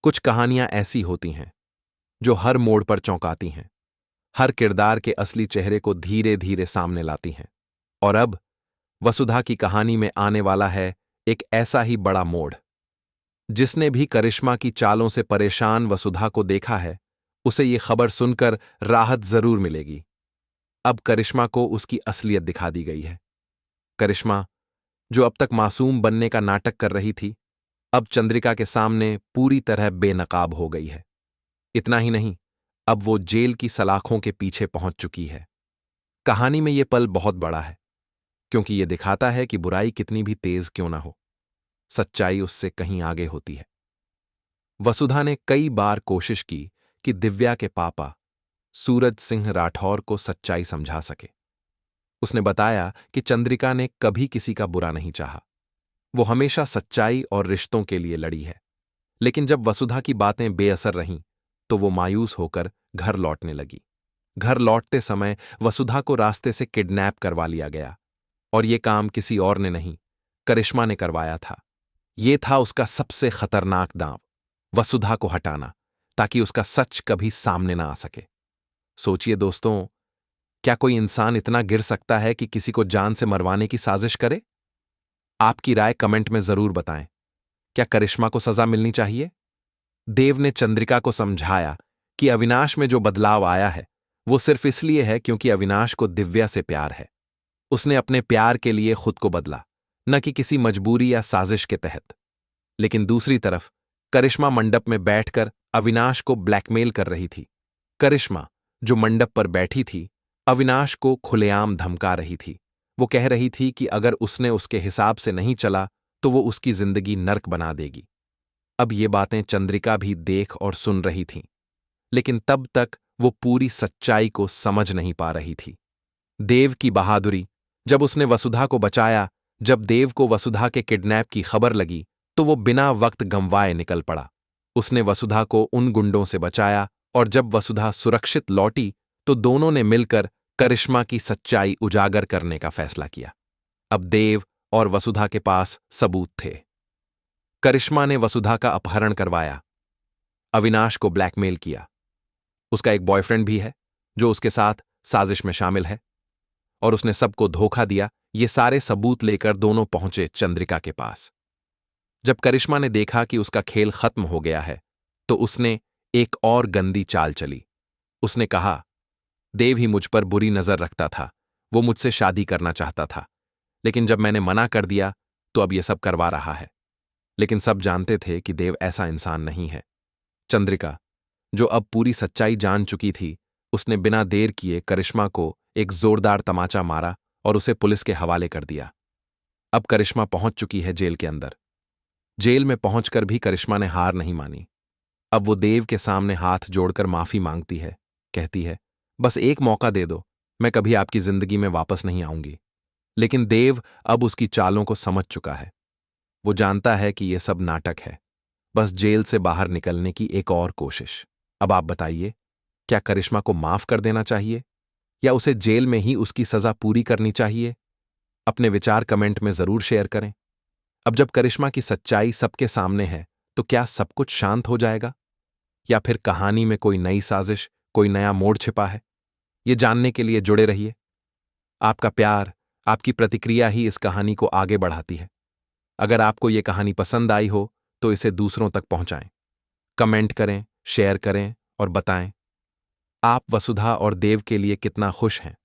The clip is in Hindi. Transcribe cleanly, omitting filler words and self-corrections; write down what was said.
कुछ कहानियां ऐसी होती हैं जो हर मोड़ पर चौंकाती हैं, हर किरदार के असली चेहरे को धीरे धीरे सामने लाती हैं। और अब वसुधा की कहानी में आने वाला है एक ऐसा ही बड़ा मोड़। जिसने भी करिश्मा की चालों से परेशान वसुधा को देखा है, उसे ये खबर सुनकर राहत जरूर मिलेगी। अब करिश्मा को उसकी असलियत दिखा दी गई है। करिश्मा, जो अब तक मासूम बनने का नाटक कर रही थी, अब चंद्रिका के सामने पूरी तरह बेनकाब हो गई है। इतना ही नहीं, अब वो जेल की सलाखों के पीछे पहुंच चुकी है। कहानी में ये पल बहुत बड़ा है, क्योंकि ये दिखाता है कि बुराई कितनी भी तेज क्यों ना हो, सच्चाई उससे कहीं आगे होती है। वसुधा ने कई बार कोशिश की कि दिव्या के पापा सूरज सिंह राठौर को सच्चाई समझा सके। उसने बताया कि चंद्रिका ने कभी किसी का बुरा नहीं चाहा, वो हमेशा सच्चाई और रिश्तों के लिए लड़ी है। लेकिन जब वसुधा की बातें बेअसर रहीं, तो वो मायूस होकर घर लौटने लगी। घर लौटते समय वसुधा को रास्ते से किडनैप करवा लिया गया, और ये काम किसी और ने नहीं, करिश्मा ने करवाया था। ये था उसका सबसे खतरनाक दांव, वसुधा को हटाना, ताकि उसका सच कभी सामने ना आ सके। सोचिए दोस्तों, क्या कोई इंसान इतना गिर सकता है कि किसी को जान से मरवाने की साजिश करे? आपकी राय कमेंट में जरूर बताएं। क्या करिश्मा को सजा मिलनी चाहिए? देव ने चंद्रिका को समझाया कि अविनाश में जो बदलाव आया है, वो सिर्फ इसलिए है क्योंकि अविनाश को दिव्या से प्यार है। उसने अपने प्यार के लिए खुद को बदला, न कि किसी मजबूरी या साजिश के तहत। लेकिन दूसरी तरफ करिश्मा मंडप में बैठकर अविनाश को ब्लैकमेल कर रही थी। करिश्मा, जो मंडप पर बैठी थी, अविनाश को खुलेआम धमका रही थी। वो कह रही थी कि अगर उसने उसके हिसाब से नहीं चला तो वो उसकी जिंदगी नर्क बना देगी। अब ये बातें चंद्रिका भी देख और सुन रही थी, लेकिन तब तक वो पूरी सच्चाई को समझ नहीं पा रही थी। देव की बहादुरी, जब उसने वसुधा को बचाया, जब देव को वसुधा के किडनैप की खबर लगी, तो वो बिना वक्त गंवाए निकल पड़ा। उसने वसुधा को उन गुंडों से बचाया, और जब वसुधा सुरक्षित लौटी तो दोनों ने मिलकर करिश्मा की सच्चाई उजागर करने का फैसला किया। अब देव और वसुधा के पास सबूत थे। करिश्मा ने वसुधा का अपहरण करवाया, अविनाश को ब्लैकमेल किया। उसका एक बॉयफ्रेंड भी है जो उसके साथ साजिश में शामिल है, और उसने सबको धोखा दिया। ये सारे सबूत लेकर दोनों पहुंचे चंद्रिका के पास। जब करिश्मा ने देखा कि उसका खेल खत्म हो गया है, तो उसने एक और गंदी चाल चली। उसने कहा, देव ही मुझ पर बुरी नजर रखता था, वो मुझसे शादी करना चाहता था, लेकिन जब मैंने मना कर दिया तो अब ये सब करवा रहा है। लेकिन सब जानते थे कि देव ऐसा इंसान नहीं है। चंद्रिका, जो अब पूरी सच्चाई जान चुकी थी, उसने बिना देर किए करिश्मा को एक जोरदार तमाचा मारा और उसे पुलिस के हवाले कर दिया। अब करिश्मा पहुंच चुकी है जेल के अंदर। जेल में पहुंचकर भी करिश्मा ने हार नहीं मानी। अब वो देव के सामने हाथ जोड़कर माफी मांगती है, कहती है, बस एक मौका दे दो, मैं कभी आपकी जिंदगी में वापस नहीं आऊंगी। लेकिन देव अब उसकी चालों को समझ चुका है। वो जानता है कि यह सब नाटक है, बस जेल से बाहर निकलने की एक और कोशिश। अब आप बताइए, क्या करिश्मा को माफ कर देना चाहिए, या उसे जेल में ही उसकी सजा पूरी करनी चाहिए? अपने विचार कमेंट में जरूर शेयर करें। अब जब करिश्मा की सच्चाई सबके सामने है, तो क्या सब कुछ शांत हो जाएगा, या फिर कहानी में कोई नई साजिश, कोई नया मोड़ छिपा है? ये जानने के लिए जुड़े रहिए। आपका प्यार, आपकी प्रतिक्रिया ही इस कहानी को आगे बढ़ाती है। अगर आपको ये कहानी पसंद आई हो तो इसे दूसरों तक पहुंचाएं, कमेंट करें, शेयर करें और बताएं आप वसुधा और देव के लिए कितना खुश हैं।